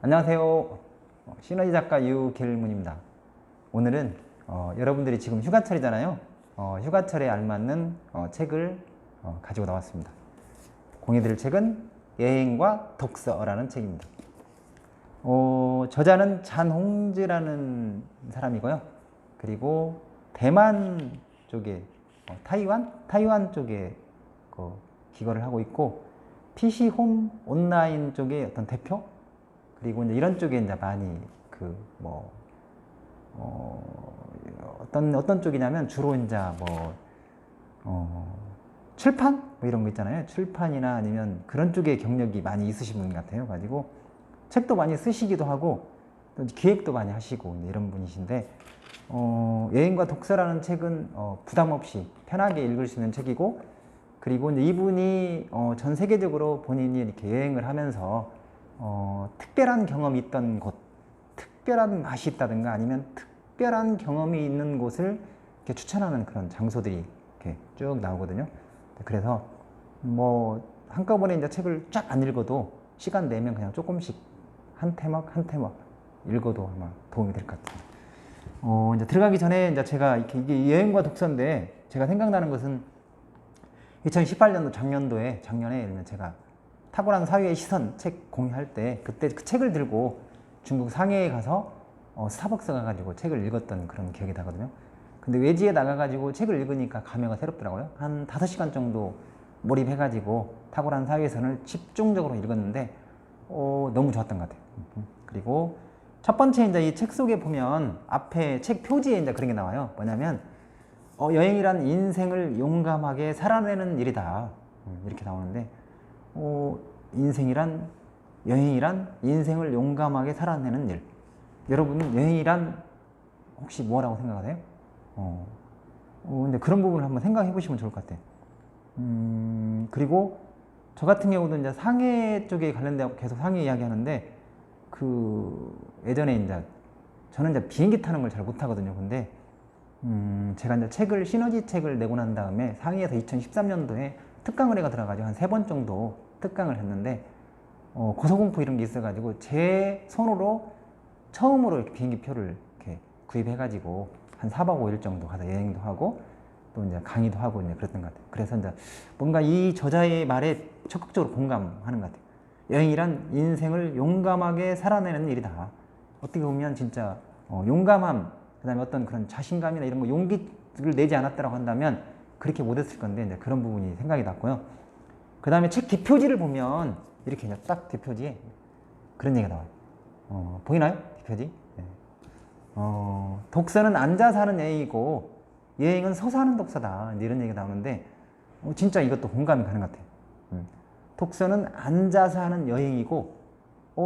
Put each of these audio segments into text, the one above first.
안녕하세요. 시너지 작가 유길문입니다. 오늘은 여러분들이 지금 휴가철이잖아요. 휴가철에 알맞는 책을 가지고 나왔습니다. 공유드릴 책은 여행과 독서라는 책입니다. 저자는 잔홍즈라는 사람이고요. 그리고 대만 쪽에 타이완 쪽에 기거를 하고 있고 PC홈 온라인 쪽의 어떤 대표, 그리고 이제 이런 쪽에 이제 많이 어떤 쪽이냐면 주로 이제 출판 이런 거 있잖아요. 출판이나 아니면 그런 쪽에 경력이 많이 있으신 분 같아요. 가지고 책도 많이 쓰시기도 하고 또 기획도 많이 하시고 이런 분이신데, 여행과 독서라는 책은 부담 없이 편하게 읽을 수 있는 책이고, 그리고 이제 이분이 전 세계적으로 본인이 이렇게 여행을 하면서 특별한 경험이 있던 곳, 특별한 맛이 있다든가 아니면 특별한 경험이 있는 곳을 이렇게 추천하는 그런 장소들이 이렇게 쭉 나오거든요. 그래서 한꺼번에 이제 책을 쫙 안 읽어도 시간 내면 그냥 조금씩 한 태막 읽어도 아마 도움이 될 것 같아요. 이제 들어가기 전에 이제 제가 이게 여행과 독서인데, 제가 생각나는 것은 2018년도 작년에 제가 탁월한 사회의 시선 책 공유할 때, 그때 그 책을 들고 중국 상해에 가서 스타벅스 가가지고 책을 읽었던 그런 기억이 나거든요. 근데 외지에 나가가지고 책을 읽으니까 감회가 새롭더라고요. 한 5시간 정도 몰입해가지고 탁월한 사회에선을 집중적으로 읽었는데 너무 좋았던 것 같아요. 그리고 첫 번째 이제 이 책 속에 보면 앞에 책 표지에 이제 그런 게 나와요. 뭐냐면 여행이란 인생을 용감하게 살아내는 일이다, 이렇게 나오는데, 여행이란 인생을 용감하게 살아내는 일. 여러분은 여행이란 혹시 뭐라고 생각하세요? 근데 그런 부분을 한번 생각해 보시면 좋을 것 같아요. 그리고 저 같은 경우도 이제 상해 쪽에 관련되어 계속 상해 이야기 하는데, 예전에 저는 이제 비행기 타는 걸 잘 못하거든요. 근데 제가 이제 시너지 책을 내고 난 다음에 상해에서 2013년도에 특강의뢰가 들어가지고 한 3번 정도 특강을 했는데, 고소공포 이런 게 있어가지고 제 손으로 처음으로 이렇게 비행기 표를 이렇게 구입해가지고 한 4박 5일 정도 가서 여행도 하고 또 이제 강의도 하고 이제 그랬던 것 같아요. 그래서 이제 뭔가 이 저자의 말에 적극적으로 공감하는 것 같아요. 여행이란 인생을 용감하게 살아내는 일이다. 어떻게 보면 진짜 용감함, 그 다음에 어떤 그런 자신감이나 이런 거, 용기를 내지 않았다고 한다면 그렇게 못했을 건데, 이제 그런 부분이 생각이 났고요. 그 다음에 책 뒷표지를 보면 이렇게 이제 딱 뒷표지에 그런 얘기가 나와요. 보이나요? 뒷표지? 네. 독서는 앉아서 하는 여행이고 여행은 서서 하는 독서다, 이런 얘기가 나오는데 진짜 이것도 공감이 가는 것 같아요. 독서는 앉아서 하는 여행이고,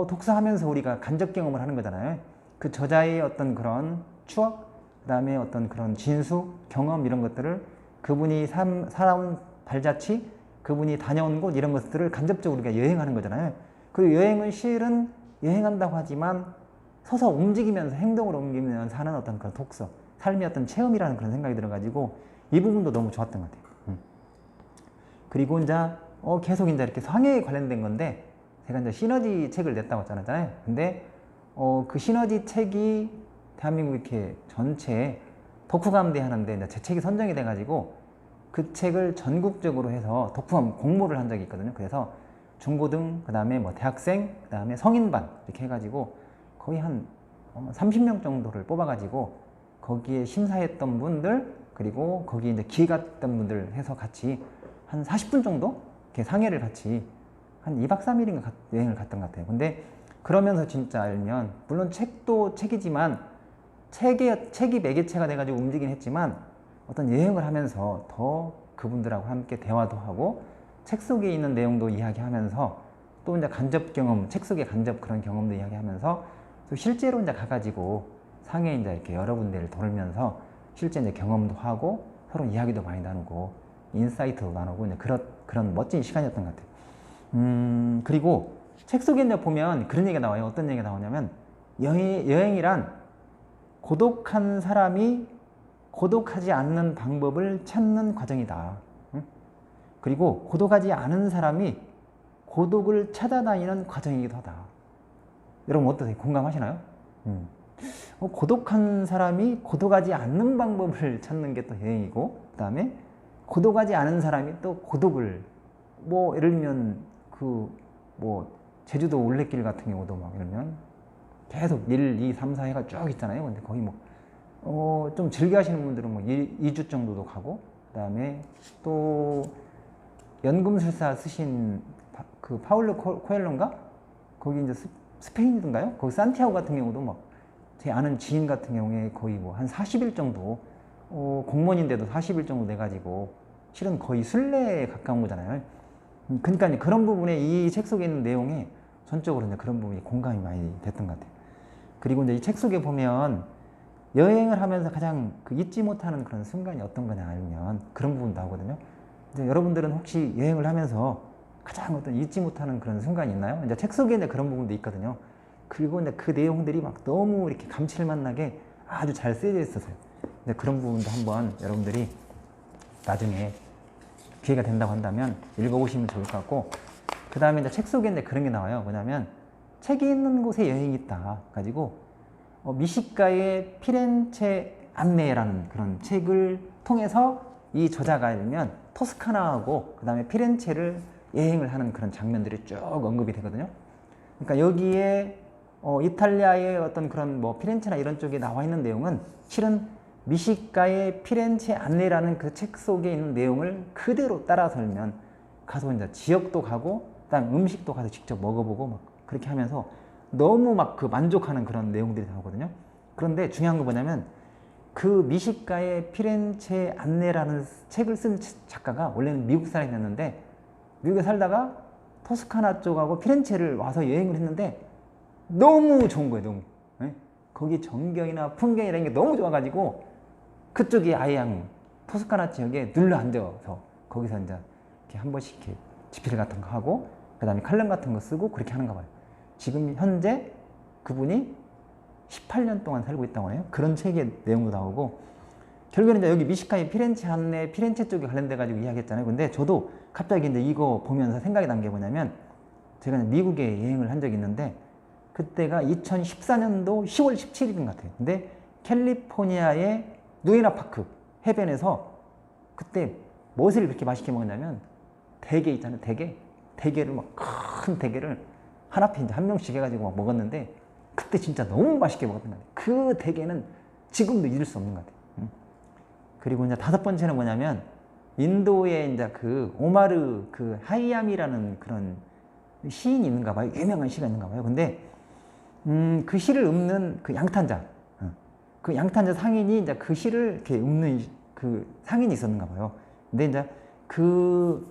독서하면서 우리가 간접 경험을 하는 거잖아요. 그 저자의 어떤 그런 추억, 그 다음에 어떤 그런 진수, 경험, 이런 것들을 그분이 살아온 발자취, 그분이 다녀온 곳, 이런 것들을 간접적으로 우리가 여행하는 거잖아요. 그리고 여행은 실은 여행한다고 하지만 서서 움직이면서, 행동으로 옮기면서 하는 어떤 그런 독서, 삶의 어떤 체험이라는 그런 생각이 들어가지고 이 부분도 너무 좋았던 것 같아요. 그리고 이제 계속 이제 이렇게 상해에 관련된 건데, 제가 이제 시너지 책을 냈다고 했잖아요. 근데 그 시너지 책이 대한민국 이렇게 전체에 독후감대 하는데 이제 제 책이 선정이 돼가지고 그 책을 전국적으로 해서 독후감 공모를 한 적이 있거든요. 그래서 중고등, 그 다음에 대학생, 그 다음에 성인반 이렇게 해가지고 거의 한 30명 정도를 뽑아가지고 거기에 심사했던 분들, 그리고 거기에 이제 기획 갔던 분들 해서 같이 한 40분 정도 이렇게 상해를 같이 한 2박 3일인가 여행을 갔던 것 같아요. 근데 그러면서 진짜 알면, 물론 책도 책이지만 책이 매개체가 돼가지고 움직이긴 했지만 어떤 여행을 하면서 더 그분들하고 함께 대화도 하고 책 속에 있는 내용도 이야기하면서 또 이제 간접 경험, 책 속의 간접 그런 경험도 이야기하면서 또 실제로 이제 가가지고 상해 이제 이렇게 여러 군데를 돌면서 실제 이제 경험도 하고 서로 이야기도 많이 나누고 인사이트도 나누고 이제 그런 멋진 시간이었던 것 같아요. 그리고 책 속에 이제 보면 그런 얘기가 나와요. 어떤 얘기가 나오냐면, 여행이란 고독한 사람이 고독하지 않는 방법을 찾는 과정이다. 그리고 고독하지 않은 사람이 고독을 찾아다니는 과정이기도 하다. 여러분 어떠세요? 공감하시나요? 고독한 사람이 고독하지 않는 방법을 찾는 게 또 여행이고, 그 다음에 고독하지 않은 사람이 또 고독을, 뭐 예를 들면 그 뭐 제주도 올레길 같은 경우도 막 예를 들면 계속 1, 2, 3, 4회가 쭉 있잖아요. 근데 거의 뭐 좀 즐겨 하시는 분들은 뭐 2주 정도도 가고, 그 다음에 또 연금술사 쓰신 그 파울로 코엘로인가? 거기 이제 스페인이던가요? 거기 산티아고 같은 경우도 막 제 아는 지인 같은 경우에 거의 뭐 한 40일 정도, 공무원인데도 40일 정도 돼가지고 실은 거의 순례에 가까운 거잖아요. 그러니까 이제 그런 부분에 이 책 속에 있는 내용에 전적으로 이제 그런 부분이 공감이 많이 됐던 것 같아요. 그리고 이제 이 책 속에 보면 여행을 하면서 가장 그 잊지 못하는 그런 순간이 어떤 거냐 하면 그런 부분도 나오거든요. 이제 여러분들은 혹시 여행을 하면서 가장 어떤 잊지 못하는 그런 순간이 있나요? 이제 책 속에 이제 그런 부분도 있거든요. 그리고 이제 그 내용들이 막 너무 이렇게 감칠맛 나게 아주 잘 쓰여져 있어서요. 이제 그런 부분도 한번 여러분들이 나중에 기회가 된다고 한다면 읽어보시면 좋을 것 같고, 그 다음에 이제 책 속에 이제 그런 게 나와요. 뭐냐면 책이 있는 곳에 여행이 있다. 가지고 미식가의 피렌체 안내라는 그런 책을 통해서 이 저자가 알면 토스카나하고 그 다음에 피렌체를 여행을 하는 그런 장면들이 쭉 언급이 되거든요. 그러니까 여기에 이탈리아의 어떤 그런 뭐 피렌체나 이런 쪽에 나와 있는 내용은 실은 미식가의 피렌체 안내라는 그 책 속에 있는 내용을 그대로 따라 설면 가서 이제 지역도 가고 그다음 음식도 가서 직접 먹어보고 막 그렇게 하면서 너무 막 그 만족하는 그런 내용들이 나오거든요. 그런데 중요한 거 뭐냐면 그 미식가의 피렌체 안내라는 책을 쓴 작가가 원래는 미국 사람이었는데 미국에 살다가 토스카나 쪽하고 피렌체를 와서 여행을 했는데 너무 좋은 거예요. 너무. 네? 거기 전경이나 풍경이나 이런 게 너무 좋아가지고 그쪽이 아예 토스카나 지역에 눌러 앉아서 거기서 이제 이렇게 한 번씩 이렇게 지필 같은 거 하고 그 다음에 칼럼 같은 거 쓰고 그렇게 하는가 봐요. 지금 현재 그분이 18년 동안 살고 있다고 해요. 그런 책의 내용도 나오고, 결국에는 이제 여기 미식가의 피렌체 안내, 피렌체 쪽에 관련돼 가지고 이야기했잖아요. 근데 저도 갑자기 이제 이거 보면서 생각이 난 게 뭐냐면, 제가 미국에 여행을 한 적이 있는데 그때가 2014년도 10월 17일인 것 같아요. 근데 캘리포니아의 누에나 파크 해변에서 그때 무엇을 그렇게 맛있게 먹었냐면 대게 있잖아요. 대게를 막 큰 대게를 한 앞에 이제 한 명씩 해가지고 막 먹었는데 그때 진짜 너무 맛있게 먹었던 것 같아요. 그 대게는 지금도 잊을 수 없는 것 같아요. 그리고 이제 5번째는 뭐냐면 인도에 이제 그 오마르 그 하이암이라는 그런 시인이 있는가 봐요. 유명한 시가 있는가 봐요. 근데 그 시를 읊는 그 양탄자, 그 양탄자 상인이 이제 그 시를 이렇게 읊는 그 상인이 있었는가 봐요. 근데 이제 그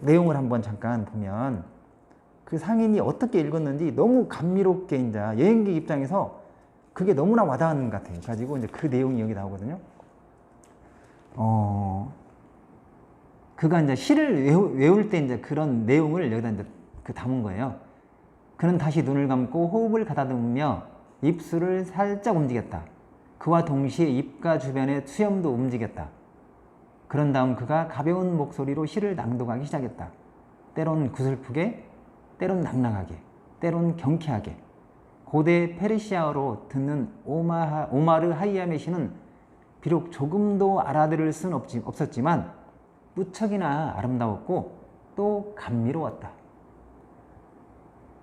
내용을 한번 잠깐 보면 그 상인이 어떻게 읽었는지 너무 감미롭게 이제 여행객 입장에서 그게 너무나 와닿는 것 같아요. 가지고 이제 그 내용이 여기 나오거든요. 그가 이제 시를 외울 때 이제 그런 내용을 여기다 이제 그 담은 거예요. 그는 다시 눈을 감고 호흡을 가다듬으며 입술을 살짝 움직였다. 그와 동시에 입가 주변의 수염도 움직였다. 그런 다음 그가 가벼운 목소리로 시를 낭독하기 시작했다. 때론 구슬프게, 때론 낭랑하게, 때론 경쾌하게. 고대 페르시아어로 듣는 오마르 하이암의 시는 비록 조금도 알아들을 수는 없었지만 무척이나 아름다웠고 또 감미로웠다.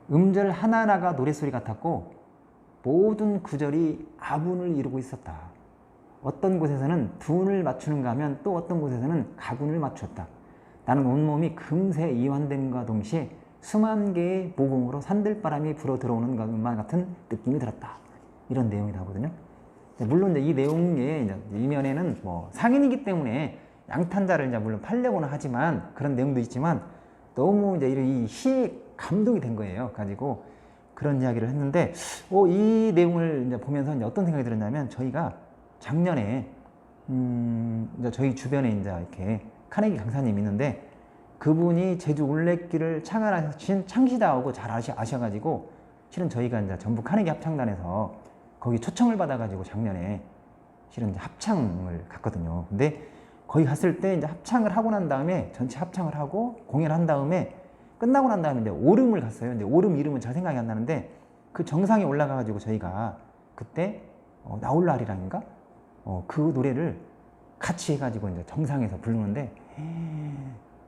음절 하나하나가 노랫소리 같았고 모든 구절이 아분을 이루고 있었다. 어떤 곳에서는 둔을 맞추는가 하면 또 어떤 곳에서는 가군을 맞추었다. 나는 온몸이 금세 이완됨과 동시에 수만 개의 모공으로 산들바람이 불어 들어오는 것만 같은 느낌이 들었다. 이런 내용이 나오거든요. 물론 이제 이 내용의 이면에는 뭐 상인이기 때문에 양탄자를 이제 물론 팔려고는 하지만 그런 내용도 있지만 너무 이제 이 시에 감동이 된 거예요. 가지고 그런 이야기를 했는데 이 내용을 이제 보면서 이제 어떤 생각이 들었냐면 저희가 작년에 이제 저희 주변에 이제 이렇게 카네기 강사님이 있는데 그분이 제주 올레길을 창안하신 창시자하고 잘 아셔가지고 실은 저희가 이제 전북 카네기 합창단에서 거기 초청을 받아가지고 작년에 실은 이제 합창을 갔거든요. 근데 거기 갔을 때 이제 합창을 하고 난 다음에 전체 합창을 하고 공연한 다음에 끝나고 난 다음에 이제 오름을 갔어요. 근데 오름 이름은 잘 생각이 안 나는데 그 정상에 올라가가지고 저희가 그때 나홀라리랑인가 그 노래를 같이 해가지고 이제 정상에서 부르는데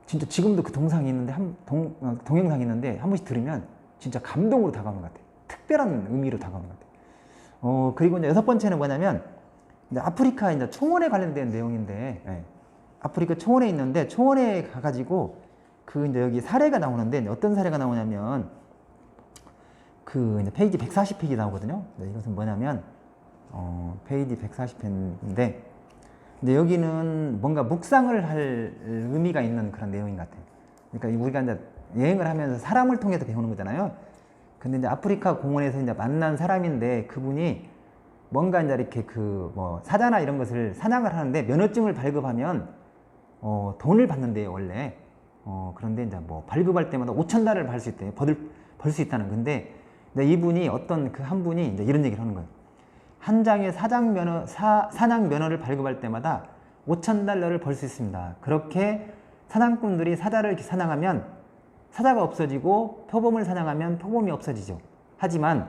진짜 지금도 그 동상이 있는데 동영상이 있는데 한 번씩 들으면 진짜 감동으로 다가오는 것 같아요. 특별한 의미로 다가오는 것 같아요. 그리고 이제 여섯 번째는 뭐냐면 이제 아프리카 이제 초원에 관련된 내용인데 아프리카 초원에 있는데 초원에 가가지고 그 이제 여기 사례가 나오는데 어떤 사례가 나오냐면 그 이제 페이지 140페이지 나오거든요. 이것은 뭐냐면 페이지 140페이지인데 근데 여기는 뭔가 묵상을 할 의미가 있는 그런 내용인 것 같아요. 그러니까 우리가 이제 여행을 하면서 사람을 통해서 배우는 거잖아요. 근데 이제 아프리카 공원에서 이제 만난 사람인데 그분이 뭔가 이제 이렇게 그 뭐 사자나 이런 것을 사냥을 하는데 면허증을 발급하면 돈을 받는데요, 원래. 그런데 이제 뭐 발급할 때마다 5,000달러를 벌 수 있대요. 벌 수 있다는 건데 이분이 어떤 그 한 분이 이제 이런 얘기를 하는 거예요. 한 장의 사냥 면허를 발급할 때마다 5,000달러를 벌 수 있습니다. 그렇게 사냥꾼들이 사자를 사냥하면 사자가 없어지고 표범을 사냥하면 표범이 없어지죠. 하지만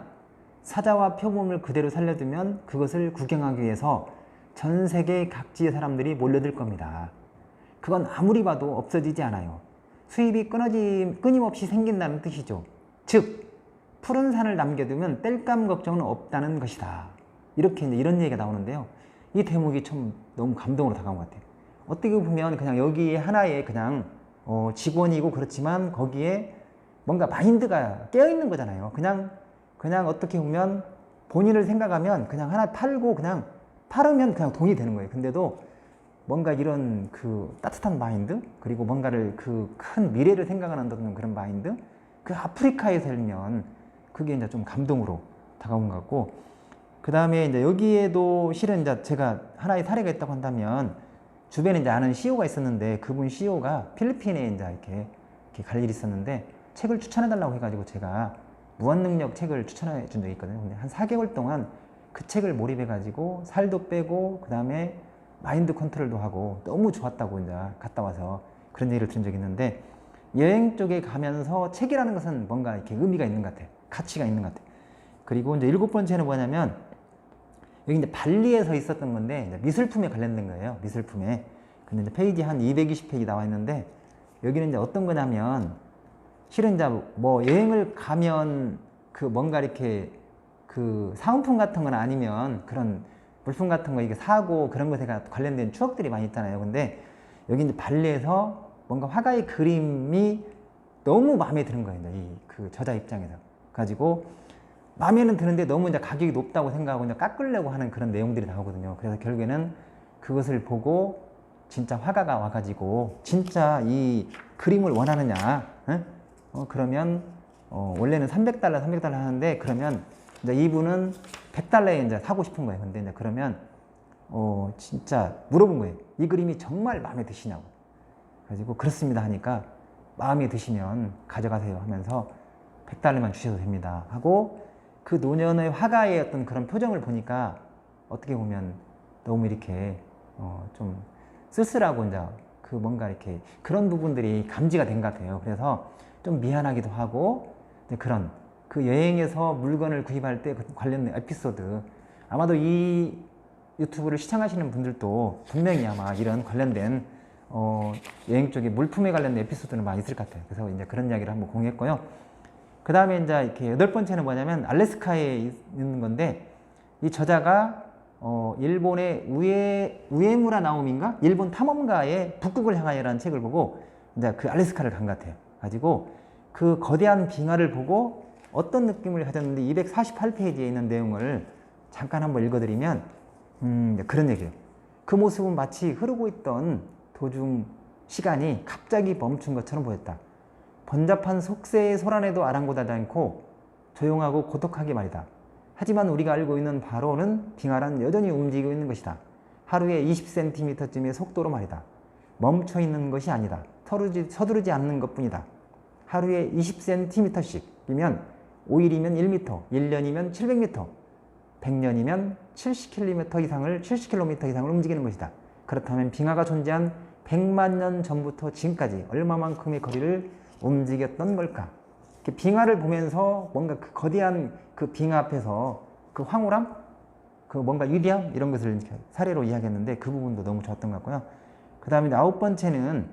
사자와 표범을 그대로 살려두면 그것을 구경하기 위해서 전 세계 각지의 사람들이 몰려들 겁니다. 그건 아무리 봐도 없어지지 않아요. 수입이 끊임없이 생긴다는 뜻이죠. 즉 푸른 산을 남겨두면 땔감 걱정은 없다는 것이다. 이렇게 이제 이런 얘기가 나오는데요. 이 대목이 좀 너무 감동으로 다가온 것 같아요. 어떻게 보면 그냥 여기에 하나의 그냥 직원이고 그렇지만 거기에 뭔가 마인드가 깨어있는 거잖아요. 그냥 어떻게 보면 본인을 생각하면 그냥 하나 팔고 그냥 팔으면 그냥 돈이 되는 거예요. 근데도 뭔가 이런 그 따뜻한 마인드 그리고 뭔가를 그 큰 미래를 생각하는 그런 마인드 그 아프리카에 살면 그게 이제 좀 감동으로 다가온 것 같고 그 다음에 이제 여기에도 실은 이제 제가 하나의 사례가 있다고 한다면 주변에 이제 아는 CEO가 있었는데 그분 CEO가 필리핀에 이제 이렇게 갈 일이 있었는데 책을 추천해 달라고 해가지고 제가 무한능력 책을 추천해 준 적이 있거든요. 근데 한 4개월 동안 그 책을 몰입해가지고 살도 빼고 그 다음에 마인드 컨트롤도 하고 너무 좋았다고 이제 갔다 와서 그런 얘기를 들은 적이 있는데 여행 쪽에 가면서 책이라는 것은 뭔가 이렇게 의미가 있는 것 같아요. 가치가 있는 것 같아요. 그리고 이제 7번째는 뭐냐면 여기 이제 발리에서 있었던 건데 이제 미술품에 관련된 거예요. 미술품에. 근데 이제 페이지 한 220페이지 나와 있는데 여기는 이제 어떤 거냐면 실은 이제 뭐 여행을 가면 그 뭔가 이렇게 그 사은품 같은 건 아니면 그런 물품 같은 거 이게 사고 그런 것에 관련된 추억들이 많이 있잖아요. 근데 여기 이제 발리에서 뭔가 화가의 그림이 너무 마음에 드는 거예요. 이 그 저자 입장에서. 가지고 마음에는 드는데 너무 이제 가격이 높다고 생각하고 이제 깎으려고 하는 그런 내용들이 나오거든요. 그래서 결국에는 그것을 보고 진짜 화가가 와가지고 진짜 이 그림을 원하느냐? 그러면 원래는 300달러 하는데 그러면 이제 이분은 100달러에 이제 사고 싶은 거예요. 근데 이제 그러면 진짜 물어본 거예요. 이 그림이 정말 마음에 드시냐고. 가지고 그렇습니다 하니까 마음에 드시면 가져가세요 하면서 100달러만 주셔도 됩니다 하고 그 노년의 화가의 어떤 그런 표정을 보니까 어떻게 보면 너무 이렇게 좀 쓸쓸하고 이제 그 뭔가 이렇게 그런 부분들이 감지가 된 것 같아요. 그래서 좀 미안하기도 하고 그런 그 여행에서 물건을 구입할 때 관련된 에피소드 아마도 이 유튜브를 시청하시는 분들도 분명히 아마 이런 관련된 여행 쪽에 물품에 관련된 에피소드는 많이 있을 것 같아요. 그래서 이제 그런 이야기를 한번 공유했고요. 그 다음에 이제 이렇게 8번째는 뭐냐면 알래스카에 있는 건데 이 저자가 일본의 우에무라 나오미인가? 일본 탐험가의 북극을 향하여라는 책을 보고 이제 그 알래스카를 간 것 같아요. 가지고 그 거대한 빙하를 보고 어떤 느낌을 가졌는데 248페이지에 있는 내용을 잠깐 한번 읽어드리면 그런 얘기예요. 그 모습은 마치 흐르고 있던 도중 시간이 갑자기 멈춘 것처럼 보였다. 번잡한 속세의 소란에도 아랑곳하지 않고 조용하고 고독하게 말이다. 하지만 우리가 알고 있는 바로는 빙하란 여전히 움직이고 있는 것이다. 하루에 20cm쯤의 속도로 말이다. 멈춰 있는 것이 아니다. 서두르지 않는 것뿐이다. 하루에 20cm씩이면 5일이면 1m, 1년이면 700m, 100년이면 70km 이상을 움직이는 것이다. 그렇다면 빙하가 존재한 100만 년 전부터 지금까지 얼마만큼의 거리를 움직였던 걸까? 이렇게 빙하를 보면서 뭔가 그 거대한 그 빙하 앞에서 그 황홀함, 그 뭔가 위대함 이런 것을 이렇게 사례로 이야기했는데 그 부분도 너무 좋았던 것 같고요. 그 다음에 9번째는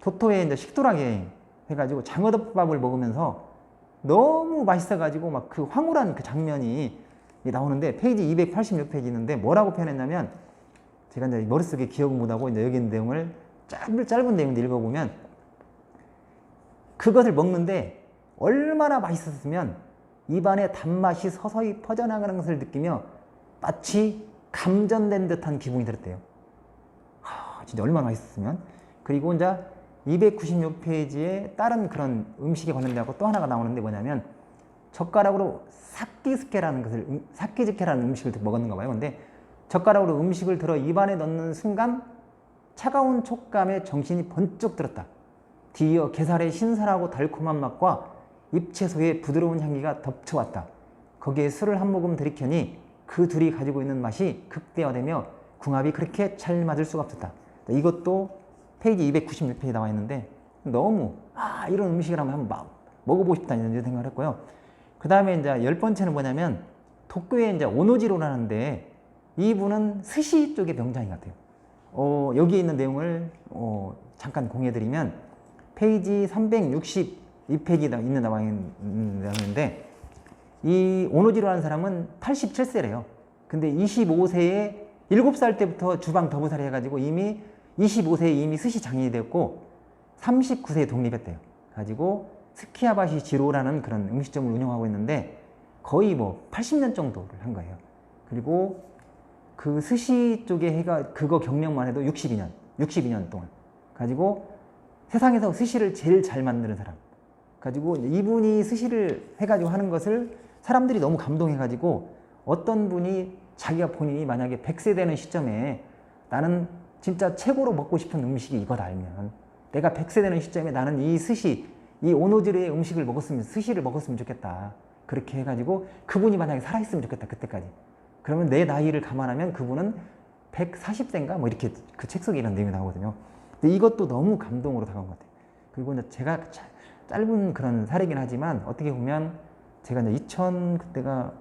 교토에 이제 식도락 여행 해가지고 장어덮밥을 먹으면서 너무 맛있어가지고 막 그 황홀한 그 장면이 나오는데 페이지 286페이지 있는데 뭐라고 표현했냐면 제가 이제 머릿속에 기억을 못하고 이제 여기 있는 내용을 짧은 내용을 읽어보면 그것을 먹는데 얼마나 맛있었으면 입안에 단맛이 서서히 퍼져나가는 것을 느끼며 마치 감전된 듯한 기분이 들었대요. 진짜 얼마나 맛있었으면. 그리고 이제 296페이지에 다른 그런 음식에 관련되고 또 하나가 나오는데 뭐냐면 젓가락으로 사키즈케라는 음식을 먹었는가 봐요. 근데 젓가락으로 음식을 들어 입안에 넣는 순간 차가운 촉감에 정신이 번쩍 들었다. 뒤이어 게살의 신선하고 달콤한 맛과 잎채소의 부드러운 향기가 덮쳐왔다. 거기에 술을 한 모금 들이켜니 그 둘이 가지고 있는 맛이 극대화되며 궁합이 그렇게 잘 맞을 수가 없었다. 이것도 페이지 296페이지에 나와 있는데 너무 이런 음식을 한번 먹어보고 싶다 이런 생각을 했고요. 그 다음에 이제 10번째는 뭐냐면 도쿄에 이제 오노지로라는데 이분은 스시 쪽의 명장인 것 같아요. 여기에 있는 내용을 잠깐 공유해드리면 페이지 362페이지에 나와 있는 내용인데 이 오노지로라는 사람은 87세래요. 근데 25세에 7살 때부터 주방 더부살이 해가지고 이미 25세에 이미 스시 장인이 되었고 39세에 독립했대요. 가지고 스키야바시 지로라는 그런 음식점을 운영하고 있는데 거의 뭐 80년 정도를 한 거예요. 그리고 그 스시 쪽에 해가 그거 경력만 해도 62년 동안 가지고 세상에서 스시를 제일 잘 만드는 사람. 가지고 이분이 스시를 해가지고 하는 것을 사람들이 너무 감동해가지고 어떤 분이 자기가 본인이 만약에 100세 되는 시점에 나는 진짜 최고로 먹고 싶은 음식이 이거다 알면 내가 100세 되는 시점에 나는 이 스시, 이 오노지로의 음식을 먹었으면 스시를 먹었으면 좋겠다. 그렇게 해가지고 그분이 만약에 살아있으면 좋겠다. 그때까지. 그러면 내 나이를 감안하면 그분은 140세인가? 뭐 이렇게 그 책 속에 이런 내용이 나오거든요. 근데 이것도 너무 감동으로 다가온 것 같아요. 그리고 이제 제가 짧은 그런 사례긴 하지만 어떻게 보면 제가 이제 그때가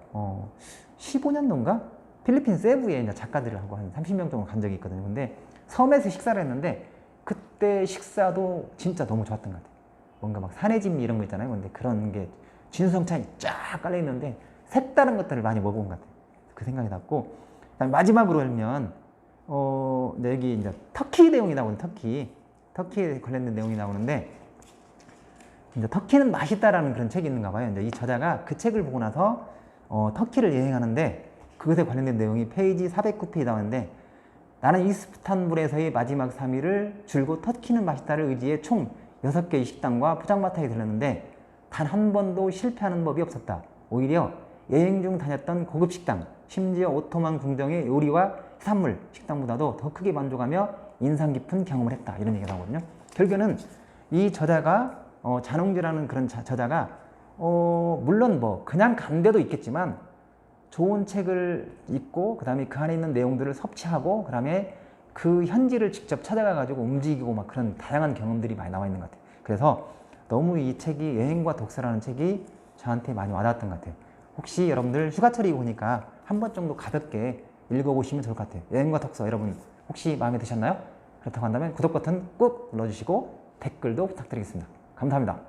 15년도인가? 필리핀 세부에 이제 작가들하고 한 30명 정도 간 적이 있거든요. 근데 섬에서 식사를 했는데 그때 식사도 진짜 너무 좋았던 것 같아요. 뭔가 막 산해짐 이런 거 있잖아요. 근데 그런 게 진수성찬이 쫙 깔려 있는데 색다른 것들을 많이 먹어본 것 같아요. 그 생각이 났고, 그다음에 마지막으로 하면 여기 이제 터키 내용이 나오는 터키에 관련된 내용이 나오는데 이제 터키는 맛있다라는 그런 책이 있는가 봐요. 이제 이 저자가 그 책을 보고 나서 터키를 여행하는데 그것에 관련된 내용이 페이지 409페이지 나오는데 나는 이스탄불에서의 마지막 3일을 줄곧 터키는 맛있다를 의지해 총 6개의 식당과 포장마차에 들렀는데 단 한 번도 실패하는 법이 없었다. 오히려 여행 중 다녔던 고급 식당, 심지어 오토만 궁정의 요리와 해산물 식당보다도 더 크게 만족하며 인상 깊은 경험을 했다. 이런 얘기가 나오거든요. 결국에는 이 저자가 잔홍주라는 그런 저자가 물론 뭐 그냥 간 데도 있겠지만 좋은 책을 읽고 그 다음에 그 안에 있는 내용들을 섭취하고 그 다음에 그 현지를 직접 찾아가 가지고 움직이고 막 그런 다양한 경험들이 많이 나와 있는 것 같아요. 그래서 너무 이 책이 여행과 독서라는 책이 저한테 많이 와닿았던 것 같아요. 혹시 여러분들 휴가철이고 보니까 한 번 정도 가볍게 읽어보시면 좋을 것 같아요. 여행과 독서 여러분 혹시 마음에 드셨나요? 그렇다고 한다면 구독 버튼 꾹 눌러주시고 댓글도 부탁드리겠습니다. 감사합니다.